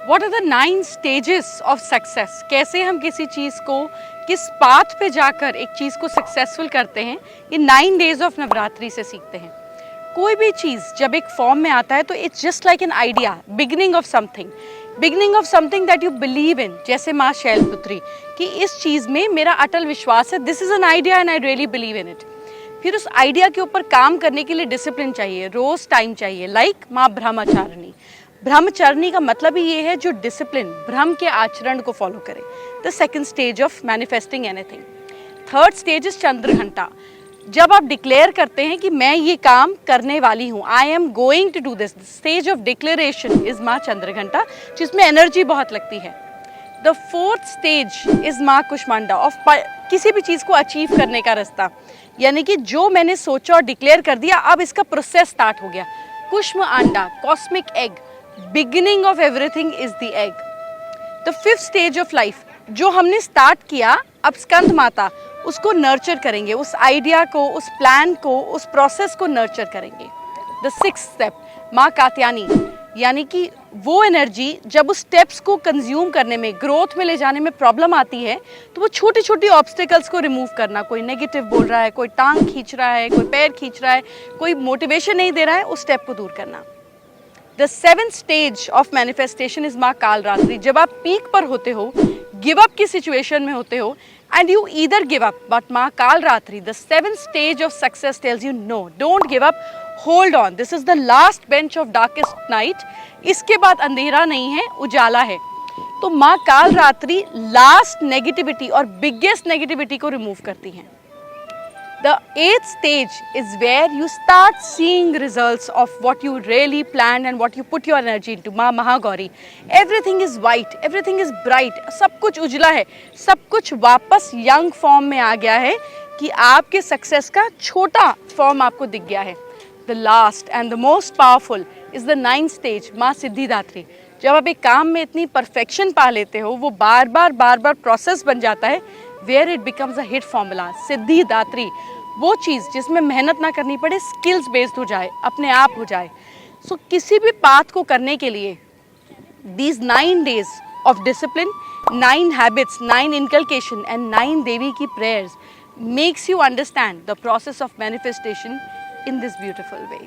What are the 9 stages of success? कैसे हम किसी चीज़ को किस पाथ पे जाकर एक चीज़ को सक्सेसफुल करते हैं, ये 9 डेज ऑफ नवरात्रि से सीखते हैं। कोई भी चीज़ जब एक फॉर्म में आता है तो it's just like an idea, beginning of something that you believe in. जैसे माँ शैलपुत्री कि इस चीज़ में मेरा अटल विश्वास है, this is an idea and I really believe in it. फिर उस आइडिया के ऊपर काम करने के लिए डिसिप्लिन चाहिए, रोज़ टाइम चाहिए। लाइक माँ ब्रह्मचारिणी। ब्रह्मचर्नी का मतलब ही ये है जो डिसिप्लिन, ब्रह्म के आचरण को फॉलो करे। The second stage of manifesting anything. Third stage is Chandraghanta. जब आप डिक्लेयर करते हैं कि मैं ये काम करने वाली हूँ, I am going to do this, stage of declaration is माँ चंद्रघंटा, जिसमें एनर्जी बहुत लगती है। द फोर्थ स्टेज इज माँ कुष्मांडा, ऑफ किसी भी चीज़ को अचीव करने का रास्ता, यानी कि जो मैंने सोचा और डिक्लेयर कर दिया, अब इसका प्रोसेस स्टार्ट हो गया। कुष्म अंडा, cosmic egg, beginning of everything is the egg. The fifth stage of life, जो हमने स्टार्ट किया, अब स्कंद माता उसको नर्चर करेंगे, उस आइडिया को, उस प्लान को, उस प्रोसेस को नर्चर करेंगे। द सिक्स्थ स्टेप माँ कात्यायनी, यानी कि वो एनर्जी जब उस स्टेप्स को कंज्यूम करने में, ग्रोथ में ले जाने में प्रॉब्लम आती है, तो वो छोटी छोटी ऑब्स्टिकल्स को रिमूव करना। कोई नेगेटिव बोल रहा है, कोई टांग खींच रहा है, कोई पैर खींच रहा है, कोई मोटिवेशन नहीं दे रहा है, उस स्टेप को दूर करना। The seventh stage of manifestation is माँ कालरात्रि। जब आप पीक पर होते हो, गिव अप की सिचुएशन में होते हो, and you either give up, but माँ Kalratri, the seventh stage of success tells you no, don't give up, hold on, this is the last bench of darkest night। इसके बाद अंधेरा नहीं है, उजाला है। तो माँ कालरात्रि लास्ट नेगेटिविटी और बिगेस्ट नेगेटिविटी को रिमूव करती हैं। The eighth stage is where you start seeing results of what you really planned and what you put your energy into। माँ Mahagauri, everything is white, everything is bright, सब कुछ उजला है, सब कुछ वापस यंग फॉर्म में आ गया है कि आपके सक्सेस का छोटा फॉर्म आपको दिख गया है। The last and the most powerful is the ninth stage, माँ सिद्धिदात्री। जब आप एक काम में इतनी परफेक्शन पा लेते हो, वो बार बार प्रोसेस बन जाता है, where it becomes a hit formula। Siddhidatri वो चीज़ जिसमें मेहनत ना करनी पड़े, स्किल्स बेस्ड हो जाए, अपने आप हो जाए। सो किसी भी पाथ को करने के लिए these 9 days of discipline, 9 habits, 9 inculcation and 9 देवी की prayers makes you understand the process of manifestation in this beautiful way।